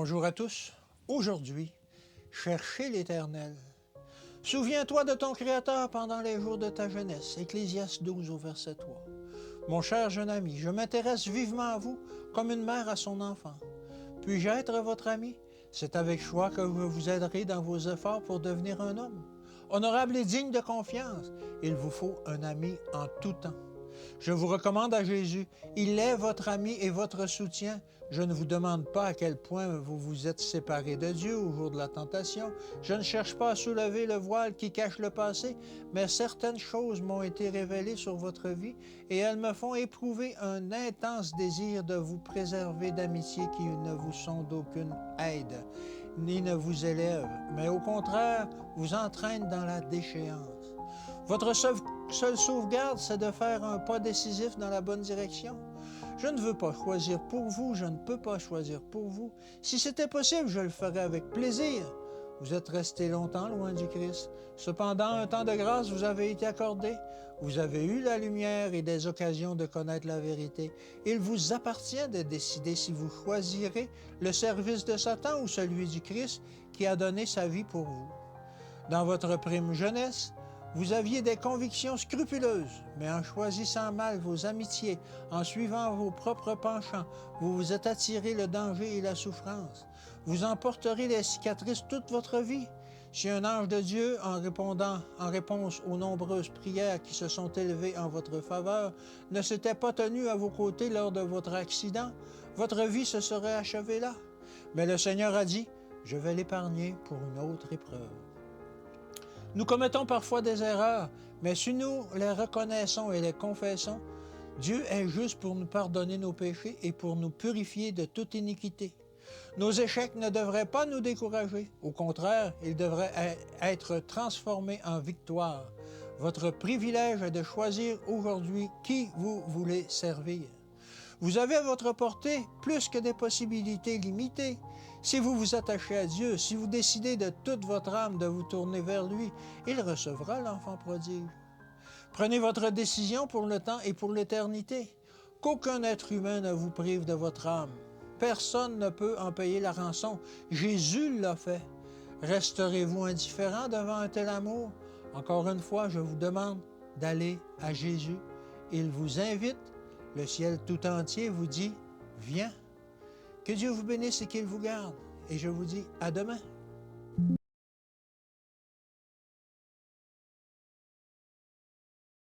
Bonjour à tous. Aujourd'hui, cherchez l'Éternel. Souviens-toi de ton Créateur pendant les jours de ta jeunesse. Ecclésiaste 12 au verset 3. Mon cher jeune ami, je m'intéresse vivement à vous comme une mère à son enfant. Puis-je être votre ami? C'est avec choix que je vous aiderai dans vos efforts pour devenir un homme. Honorable et digne de confiance, il vous faut un ami en tout temps. Je vous recommande à Jésus. Il est votre ami et votre soutien. Je ne vous demande pas à quel point vous vous êtes séparés de Dieu au jour de la tentation. Je ne cherche pas à soulever le voile qui cache le passé, mais certaines choses m'ont été révélées sur votre vie et elles me font éprouver un intense désir de vous préserver d'amitiés qui ne vous sont d'aucune aide, ni ne vous élèvent, mais au contraire vous entraînent dans la déchéance. Votre seule sauvegarde, c'est de faire un pas décisif dans la bonne direction. Je ne veux pas choisir pour vous, je ne peux pas choisir pour vous. Si c'était possible, je le ferais avec plaisir. Vous êtes resté longtemps loin du Christ. Cependant, un temps de grâce vous avait été accordé. Vous avez eu la lumière et des occasions de connaître la vérité. Il vous appartient de décider si vous choisirez le service de Satan ou celui du Christ qui a donné sa vie pour vous. Dans votre prime jeunesse, vous aviez des convictions scrupuleuses, mais en choisissant mal vos amitiés, en suivant vos propres penchants, vous vous êtes attiré le danger et la souffrance. Vous en porterez les cicatrices toute votre vie. Si un ange de Dieu, en réponse aux nombreuses prières qui se sont élevées en votre faveur, ne s'était pas tenu à vos côtés lors de votre accident, votre vie se serait achevée là. Mais le Seigneur a dit, « Je vais l'épargner pour une autre épreuve. » Nous commettons parfois des erreurs, mais si nous les reconnaissons et les confessons, Dieu est juste pour nous pardonner nos péchés et pour nous purifier de toute iniquité. Nos échecs ne devraient pas nous décourager. Au contraire, ils devraient être transformés en victoire. Votre privilège est de choisir aujourd'hui qui vous voulez servir. Vous avez à votre portée plus que des possibilités limitées. Si vous vous attachez à Dieu, si vous décidez de toute votre âme de vous tourner vers lui, il recevra l'enfant prodigue. Prenez votre décision pour le temps et pour l'éternité. Qu'aucun être humain ne vous prive de votre âme. Personne ne peut en payer la rançon. Jésus l'a fait. Resterez-vous indifférent devant un tel amour? Encore une fois, je vous demande d'aller à Jésus. Il vous invite. Le ciel tout entier vous dit, viens. Que Dieu vous bénisse et qu'il vous garde. Et je vous dis à demain.